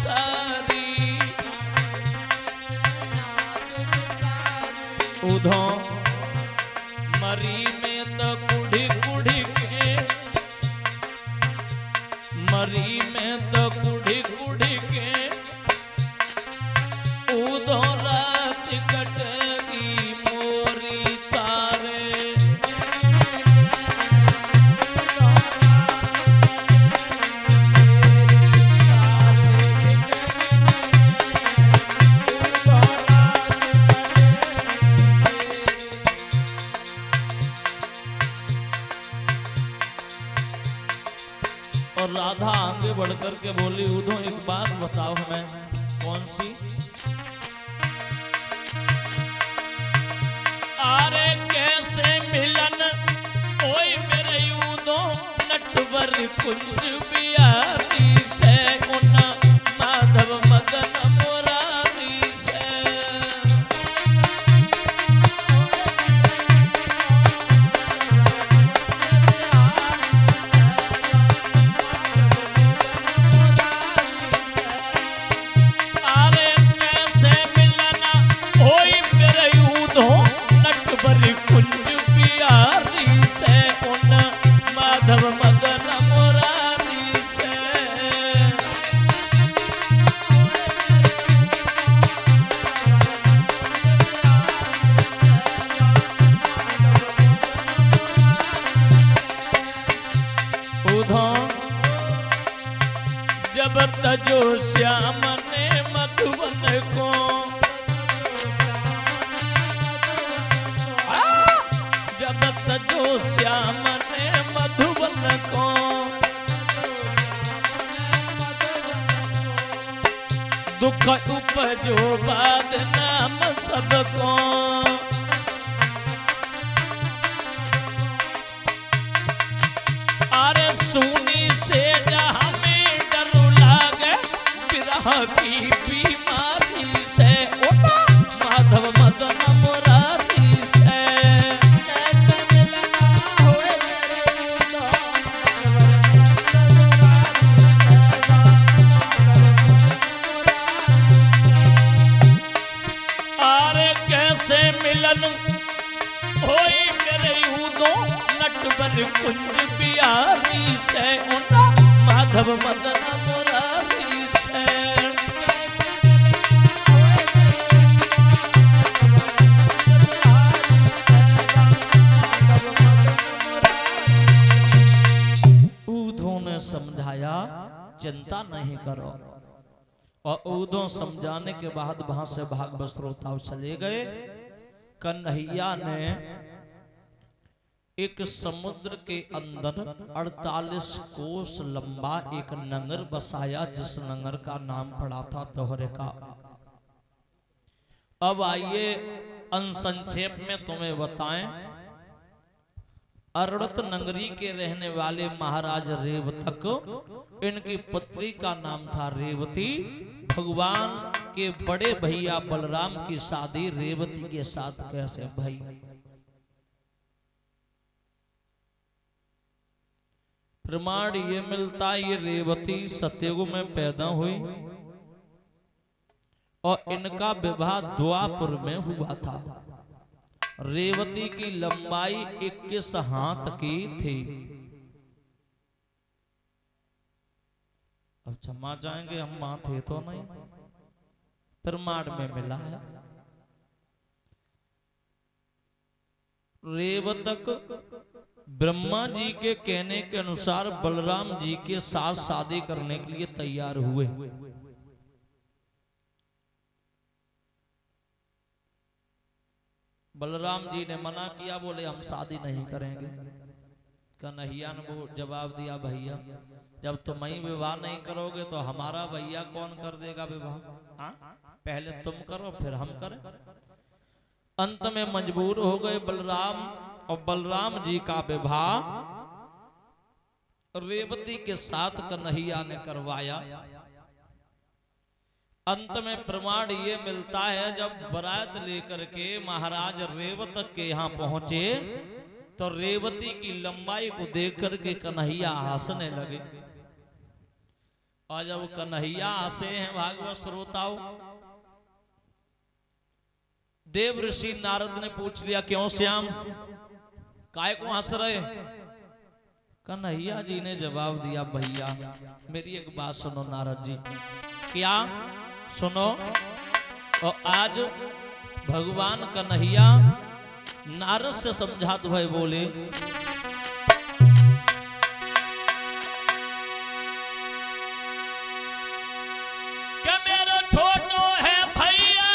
सारी उधो मरी में तो कुढ़ी कुढ़ी के मरी में तो कुढ़ी कुढ़ी के उधो रात कटगी मोरी तारे और राधा आगे बढ़कर के बोली उधो एक बात बताओ हमें कौन सी अरे कैसे मिलन ओए मेरे उधो नटवर कुंज बिहारी से उन माधव मदन मुरारी से माधव मदन मुरारी से उधो जब तजो श्याम ने मधुबन को जब तजो श्याम ने मधुबन को दुख उपजो बाद नाम सबको अरे सुनी से जहाँ में डर लागे विरह की बीमारी से माधव मदन मुरारी से से मिलन होई मेरे उदो नटवर कुंज बिहारी से उना माधव मदन मुरारी से उधो ने समझाया चिंता नहीं करो और उदो समझाने के बाद वहां से भागवत श्रोताओं चले गए। कन्हैया ने एक समुद्र के अंदर 48 कोस लंबा एक नगर बसाया जिस नगर का नाम पड़ा था दोहरे का। अब आइए संक्षेप में तुम्हें बताएं। अरड़त नगरी के रहने वाले महाराज रेवतक, इनकी पुत्री का नाम था रेवती। भगवान के बड़े भैया बलराम की शादी रेवती के साथ कैसे भाई? प्रमाण ये मिलता ये रेवती सतयुग में पैदा हुई और इनका विवाह द्वापर में हुआ था। रेवती की लंबाई 21 हाथ की थी। अब क्षमा जाएंगे हम मां थे तो नहीं, प्रमाण में मिला है। रेवतक ब्रह्मा जी के कहने के अनुसार बलराम जी के साथ शादी करने के लिए तैयार हुए। बलराम जी ने मना किया, बोले हम शादी नहीं करेंगे। कन्हैया ने वो जवाब दिया, भैया जब तुम ही विवाह नहीं करोगे तो हमारा भैया कौन कर देगा विवाह? हाँ, पहले तुम करो फिर हम करें। अंत में मजबूर हो गए बलराम और बलराम जी का विवाह रेवती के साथ कन्हैया ने करवाया। अंत में प्रमाण ये मिलता है, जब बारात लेकर के महाराज रेवतक के यहाँ पहुंचे तो रेवती की लंबाई को देख करके कन्हैया हंसने लगे। और जब कन्हैया हंसे हैं भागवत श्रोताओं, देव ऋषि नारद ने पूछ लिया क्यों श्याम, काय को हंस रहे? कन्हैया जी ने जवाब दिया भैया मेरी एक बात सुनो नारद जी। क्या? सुनो। और आज भगवान कन्हैया नारद से समझात भय बोले, क्या मेरा छोटो है भैया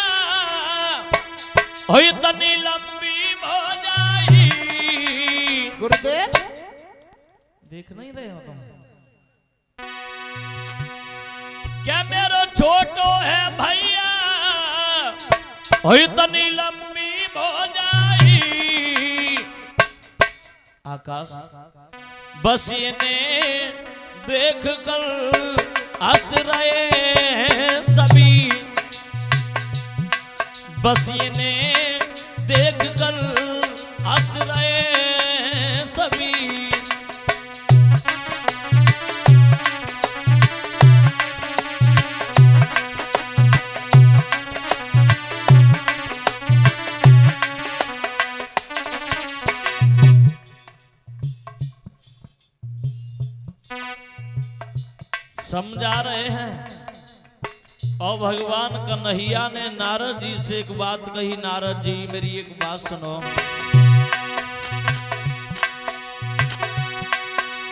होई तनी लंबी हो जाई। गुरुदेव देख नहीं रहे हो तुम? क्या मेरा छोटो है भैया होई तनी लंबी हो जाई। आकाश बस इन्हें देख कर हंस रहे हैं सभी, बस इन्हें देख कर हंस रहे हैं सभी। समझा रहे हैं। और भगवान कन्हैया ने नारद जी से एक बात कही, नारद जी मेरी एक बात सुनो।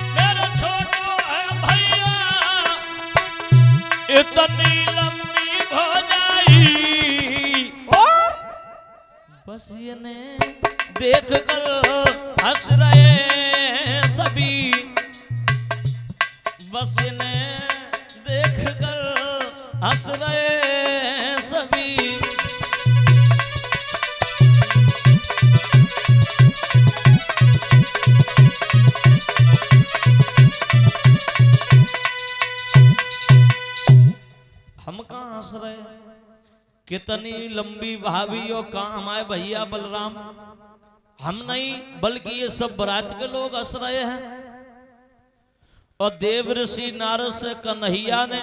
मेरा छोटो है भैया इतनी लंबी हो जाई। बस ये ने देख कर हंस रहे सभी, बस इन्हें देख कर हंस रहे सभी। हम कहाँ हंस रहे? कितनी लंबी भाभी और कहाँ हमारे भैया बलराम? हम नहीं बल्कि ये सब बारात के लोग हंस रहे हैं। और देव ऋषि नारद से कन्हैया ने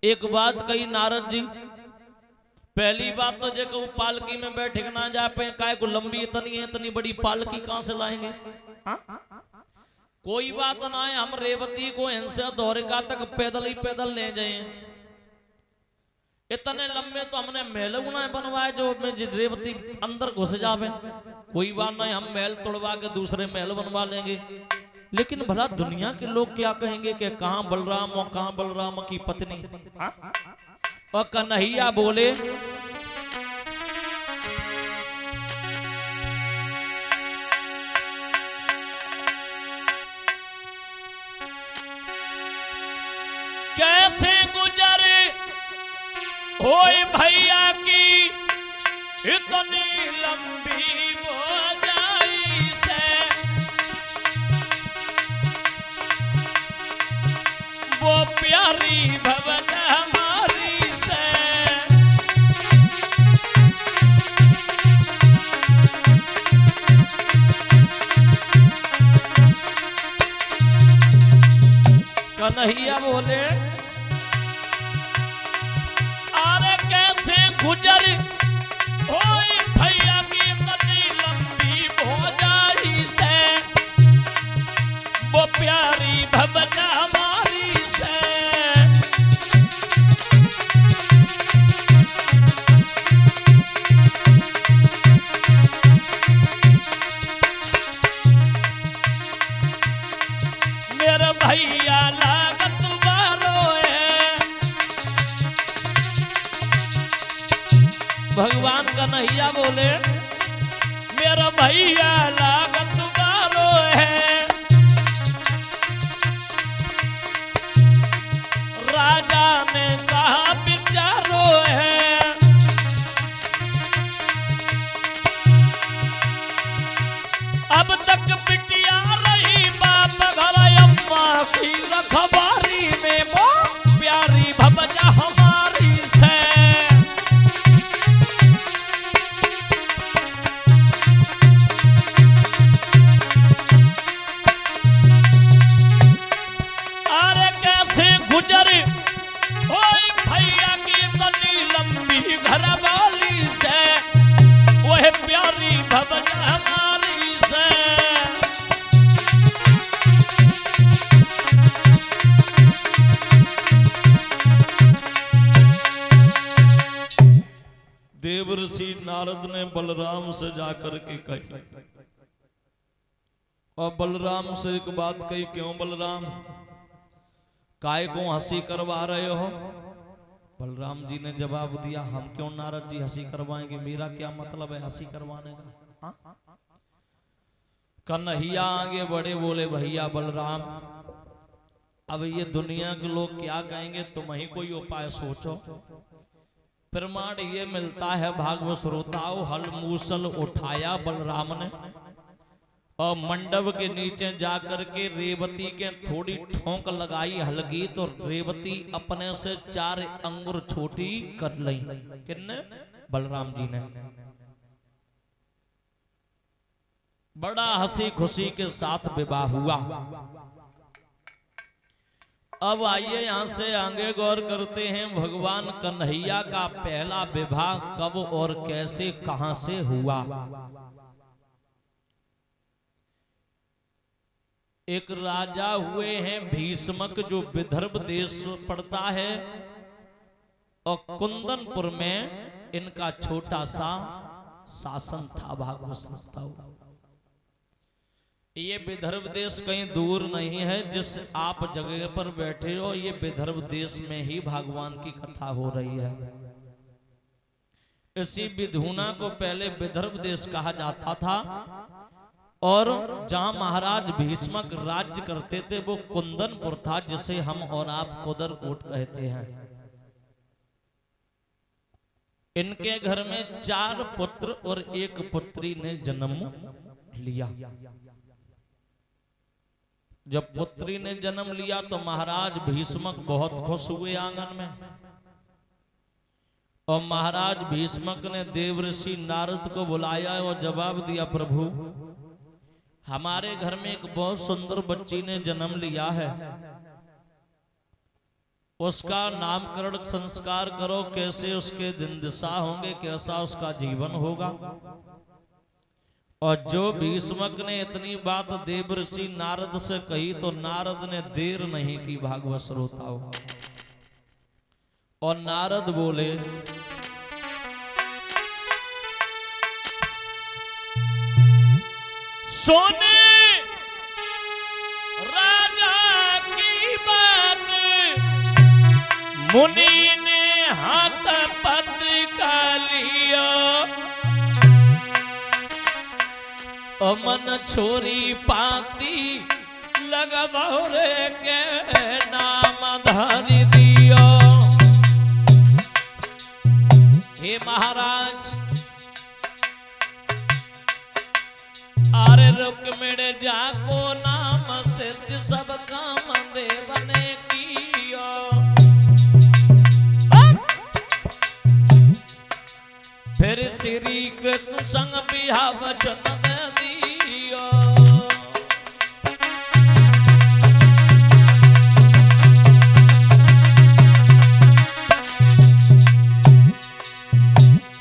एक बात कही, नारद जी पहली बात तो जो पालकी में बैठे ना जा पे, काय को लंबी इतनी है, इतनी बड़ी पालकी कहां से लाएंगे? कोई बात ना है, हम रेवती को इनसे द्वारिका तक पैदल ही पैदल ले जाए। इतने लंबे तो हमने महल ना बनवाए जो रेवती अंदर घुस जावे। कोई बात नहीं, हम महल तोड़वा के दूसरे महल बनवा लेंगे। लेकिन भला दुनिया के लोग क्या कहेंगे कि कहां बलराम और कहां बलराम की पत्नी। और कन्हैया बोले कैसे गुजरे होए भैया की इतनी लंबी बोझाई से। वो प्यारी भवन हमारी से। कन्हैया बोले अरे कैसे गुजर होई भैया की इतनी लंबी भोजाई से। वो प्यारी भवन हमारी से। मेरा भैया लागत वालो है। भगवान कन्हैया बोले मेरा भैया लागत वालो है। राजा ने कहा विचारो है। अब तक बिटिया रही बाप घर अम्मा की रखवारी में। वो प्यारी भवजा हमारी से। देवर्षि नारद ने बलराम से जाकर के कही, और बलराम से एक बात कही, क्यों बलराम, काय को हंसी करवा रहे हो? बलराम जी ने जवाब दिया, हम क्यों नारद जी हंसी करवाएंगे, मेरा क्या मतलब है हंसी करवाने का। हाँ? कन्हैया आगे बड़े, बोले भैया बलराम, अब ये दुनिया के लोग क्या कहेंगे, तुम ही कोई उपाय सोचो। प्रमाण ये मिलता है भागवत श्रोताओं, हल मूसल उठाया बलराम ने और मंडप के नीचे जाकर के रेवती के थोड़ी ठोंक लगाई हल्की, तो रेवती अपने से 4 अंगुर छोटी कर ली। किसने? बलराम जी ने। बड़ा हंसी खुशी के साथ विवाह हुआ। अब आइए यहां से आगे गौर करते हैं, भगवान कन्हैया का पहला विवाह कब और कैसे कहां से हुआ। एक राजा हुए हैं भीष्मक, जो विदर्भ देश पड़ता है, और कुंदनपुर में इनका छोटा सा शासन था। भागवत श्रोताओं, ये विदर्भ देश कहीं दूर नहीं है, जिस आप जगह पर बैठे हो ये विदर्भ देश में ही भगवान की कथा हो रही है। इसी विधुना को पहले विदर्भ देश कहा जाता था, और जहां महाराज भीष्मक राज्य करते थे वो कुंदनपुर था, जिसे हम और आप कुदरकोट कहते हैं। इनके घर में 4 पुत्र और 1 पुत्री ने जन्म लिया। जब पुत्री ने जन्म लिया तो महाराज भीष्मक बहुत खुश हुए आंगन में, और महाराज भीष्मक ने देवर्षि नारद को बुलाया और जवाब दिया, प्रभु हमारे घर में एक बहुत सुंदर बच्ची ने जन्म लिया है, उसका नामकरण संस्कार करो, कैसे उसके दिन दिशा होंगे, कैसा उसका जीवन होगा। और जो भीष्मक ने इतनी बात देवर्षि नारद से कही तो नारद ने देर नहीं की भागवत श्रोताओं, और नारद बोले, सोने राजा की बात मुनि ने हाथ पत्रिका लिया, मन छोरी पाती लगवाओ रे के नाम धारी दियो। हे महाराज, अरे रुक्मिणी जाको नाम सिद्ध सब काम देवने कियो। फिर श्री कृष्ण संग बिहा वचन दियो।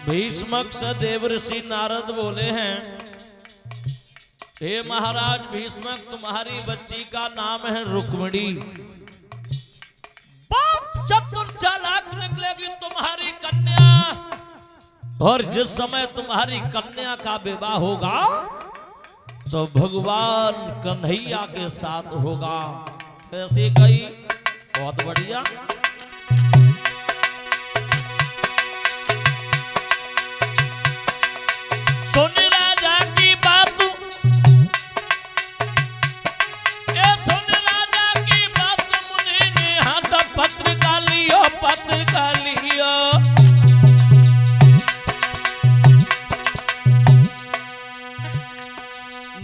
भीष्मक से देवर्षि नारद बोले हैं, हे महाराज भीष्मक, तुम्हारी बच्ची का नाम है रुक्मिणी, बहुत चतुर चालाक निकलेगी तुम्हारी कन्या, और जिस समय तुम्हारी कन्या का विवाह होगा तो भगवान कन्हैया के साथ होगा। कैसे कही? बहुत बढ़िया। सुन राजा की बात, सुन राजा की बात, मुनि ने हाथ पत्रिका लियो, पत्रिका लियो।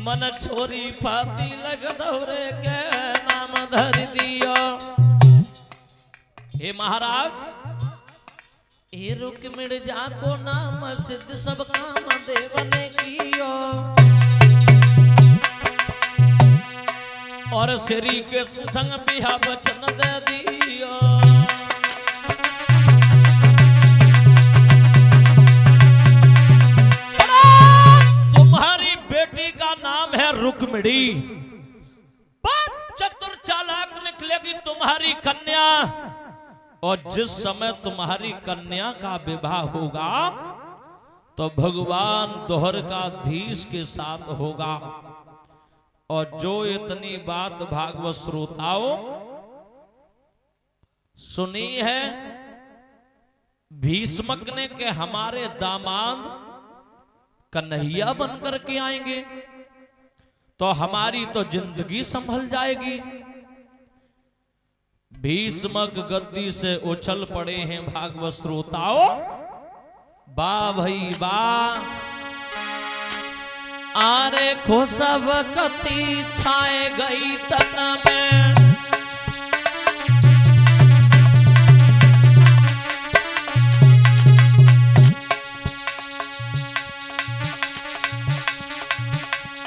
मन छोरी फाती लग दौरे के नाम धर दियो। हे महाराज, हे रुक्मिणी जाको नाम सिद्ध सब काम देवने कियो, और श्री के संग बिहा वचन दे दियो। रुक्मिणी बहुत चतुर चालाक निकलेगी तुम्हारी कन्या, और जिस समय तुम्हारी कन्या का विवाह होगा तो भगवान द्वारकाधीश के साथ होगा। और जो इतनी बात भागवत श्रोताओं सुनी है भीष्मक ने के हमारे दामाद कन्हैया बनकर के आएंगे तो हमारी तो जिंदगी संभल जाएगी। भीष्मक गद्दी से उछल पड़े हैं भागवत श्रोताओं। वाह भाई वाह। आरे खुशब कति छाए गई तन में,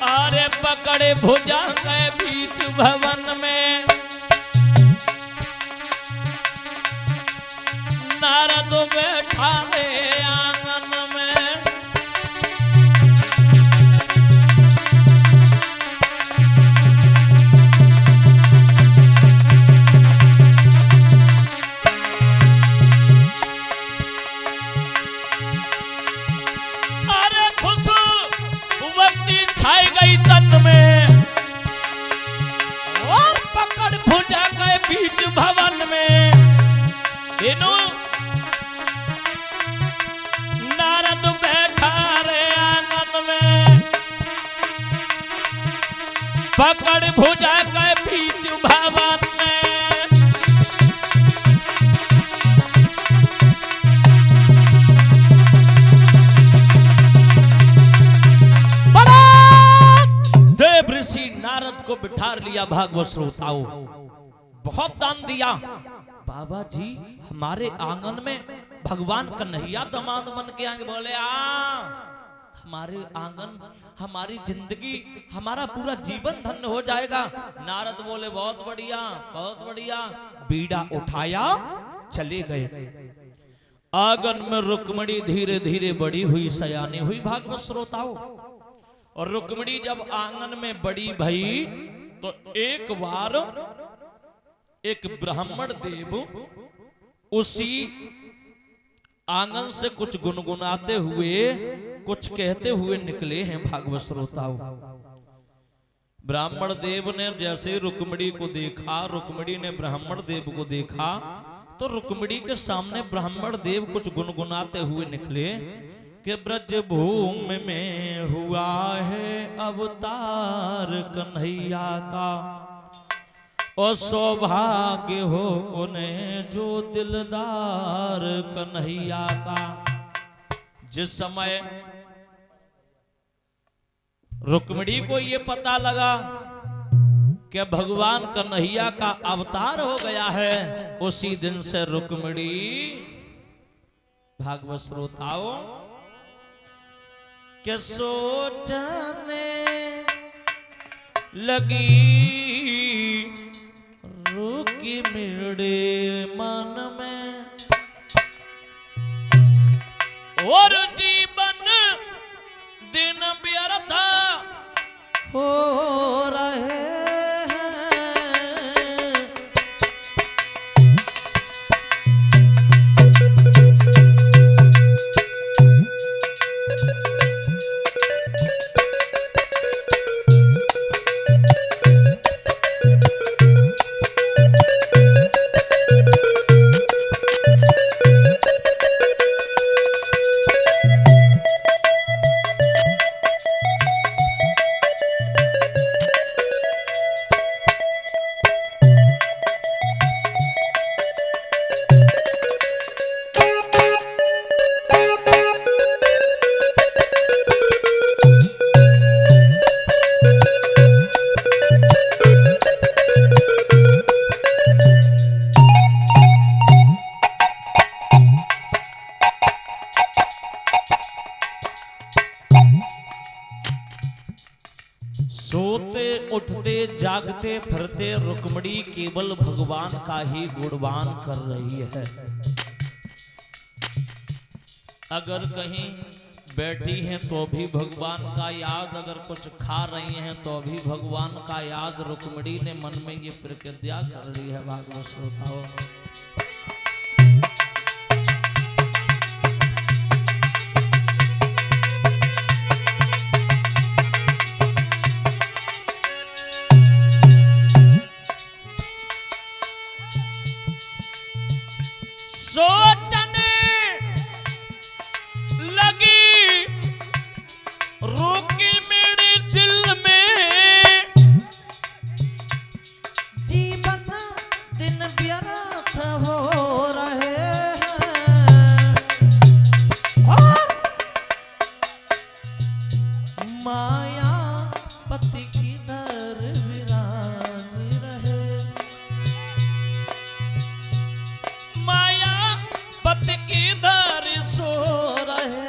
आरे पकड़े भुजा के बीच भवन में, नारद बैठा रे आंगन में। अरे खुशबू छाई गई तन में और पकड़ भुजा के बीच भवन में। इनु नारद बैठा रे आंगन में, पकड़ भुजा के बीच भवन में। देव ऋषि नारद को बिठा लिया। भागवत श्रोताओं बहुत दान दिया। बाबा जी हमारे आंगन में भगवान कन्हैया दामाद बन के आएंगे। बोले हमारे आंगन हमारी जिंदगी हमारा पूरा जीवन धन्य हो जाएगा। नारद बोले बहुत बढ़िया बहुत बढ़िया। बीड़ा उठाया चले गए। आंगन में रुक्मिणी धीरे धीरे बड़ी हुई सयानी हुई। भागवत श्रोताओं और रुक्मिणी जब आंगन में बड़ी भई तो एक बार एक ब्राह्मण देव उसी आंगन से कुछ गुनगुनाते हुए कुछ कहते हुए निकले हैं। भागवत श्रोताओं ब्राह्मण देव ने जैसे रुक्मिणी को देखा, रुक्मिणी ने ब्राह्मण देव को देखा तो रुक्मिणी के सामने ब्राह्मण देव कुछ गुनगुनाते हुए निकले कि ब्रज भूमि में हुआ है अवतार कन्हैया का, और सौभाग्य हो उन्हें जो दिलदार कन्हैया का। जिस समय रुक्मिणी को ये पता लगा कि भगवान कन्हैया का अवतार हो गया है, उसी दिन से रुक्मिणी भागवत श्रोताओं के सोचने लगी रुकी मेरे मन में, और जीवन दिन व्यर्थ हो रहे हैं। सोते उठते जागते फिरते रुक्मिणी केवल भगवान का ही गुणगान कर रही है। अगर कहीं बैठी हैं तो भी भगवान का याद, अगर कुछ खा रही हैं तो भी भगवान का याद। रुक्मिणी ने मन में ये प्रतिज्ञा कर ली है। भागवत श्रोताओं सत्य की दर सो रहे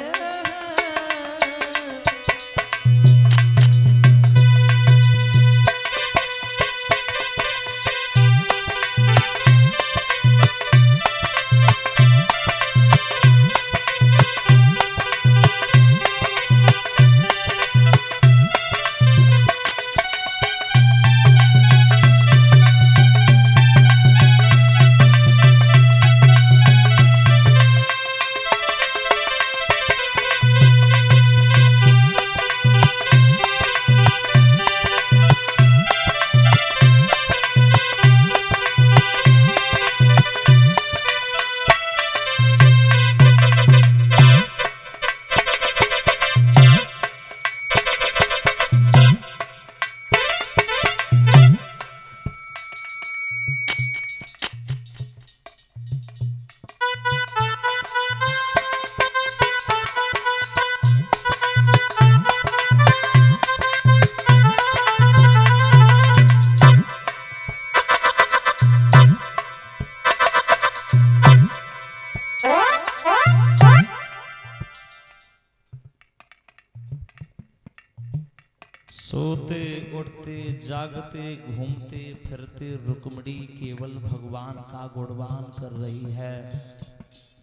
सोते उठते जागते घूमते फिरते रुक्मिणी केवल भगवान का गुणगान कर रही है।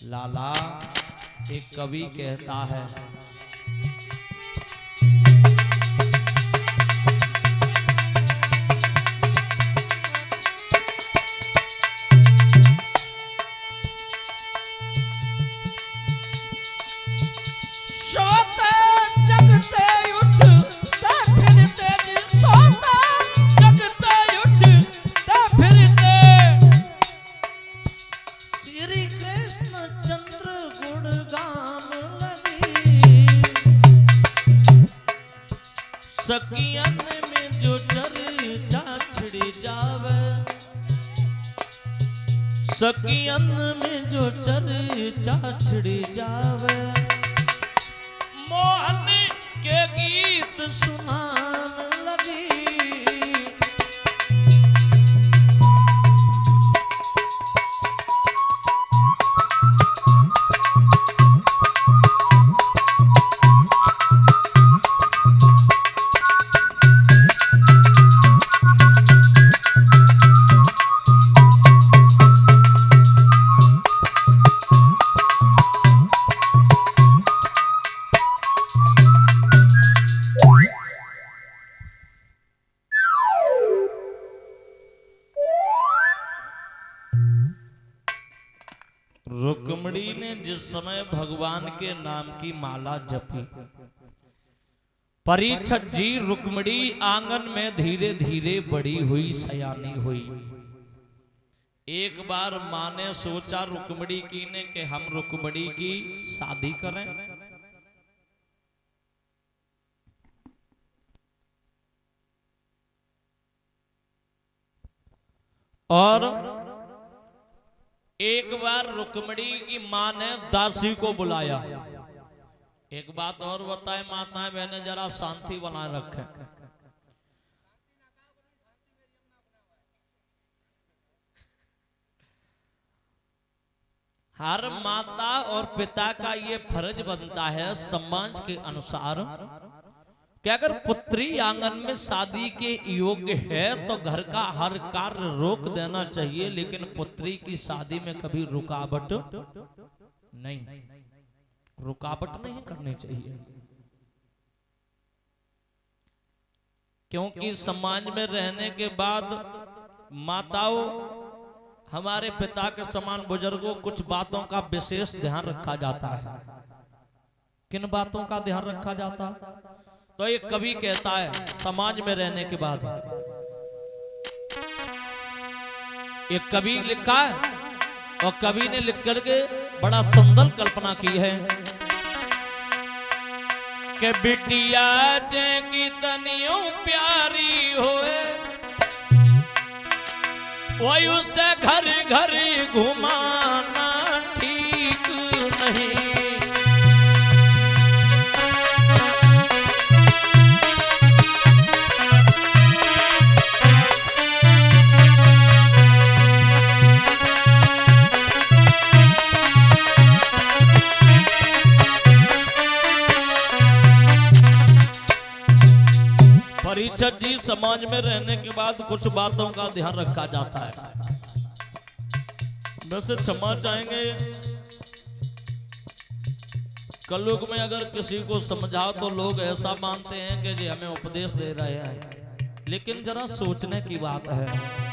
लाला, एक कवि कहता है, सकियन में जो चर्चा छिड़ी जावे, सकियन में जो चर्चा छिड़ी जावे, मोहन के गीत सुनान लगी। रुक्मिणी ने जिस समय भगवान के नाम की माला जपी, परीक्षित जी रुक्मिणी आंगन में धीरे धीरे बड़ी हुई, सयानी हुई। एक बार मां ने सोचा रुक्मिणी की ने कि हम रुक्मिणी की शादी करें। और एक बार रुक्मिणी की मां ने दासी को बुलाया। एक बात और बताए माताएं बहनें, जरा शांति बनाए रखें। हर माता और पिता का ये फर्ज बनता है समाज के अनुसार कि अगर पुत्री आंगन में शादी के योग्य है तो घर का हर कार्य रोक देना चाहिए, लेकिन पुत्री की शादी में कभी रुकावट नहीं करनी चाहिए। क्योंकि समाज में रहने के बाद माताओं, हमारे पिता के समान बुजुर्गों, कुछ बातों का विशेष ध्यान रखा जाता है। किन बातों का ध्यान रखा जाता है? तो एक कवि कहता है, समाज में रहने के बाद एक कवि लिखा है, और कवि ने लिख करके बड़ा सुंदर कल्पना की है कि बिटिया जे की तनियों प्यारी होए, वही उसे घर घर घुमाना ठीक नहीं। परीक्षक जी, समाज में रहने के बाद कुछ बातों का ध्यान रखा जाता है। वैसे क्षमा चाहेंगे, कलयुग में अगर किसी को समझाओ तो लोग ऐसा मानते हैं कि जी हमें उपदेश दे रहे हैं, लेकिन जरा सोचने की बात है।